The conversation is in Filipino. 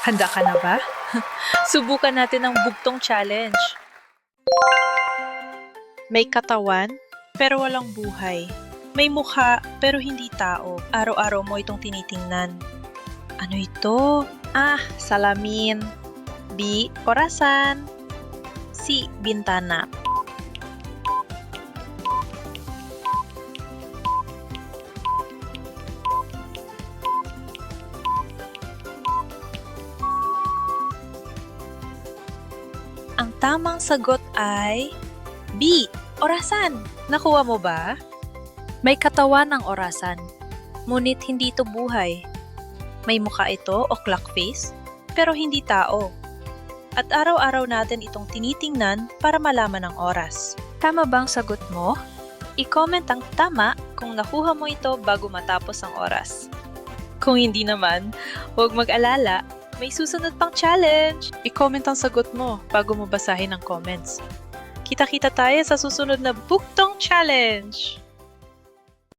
Handa ka na ba? Subukan natin ang bugtong challenge. May katawan, pero walang buhay. May mukha, pero hindi tao. Araw-araw mo itong tinitingnan. Ano ito? Salamin. B. Orasan. C. Bintana. Ang tamang sagot ay B. Orasan. Nakuha mo ba? May katawan ang orasan, ngunit hindi ito buhay. May mukha ito o clock face, pero hindi tao. At araw-araw natin itong tinitingnan para malaman ang oras. Tama bang sagot mo? I-comment ang tama kung nakuha mo ito bago matapos ang oras. Kung hindi naman, huwag mag-alala. May susunod pang challenge! I-comment ang sagot mo bago mo basahin ang comments. Kita-kita tayo sa susunod na Bugtong Challenge!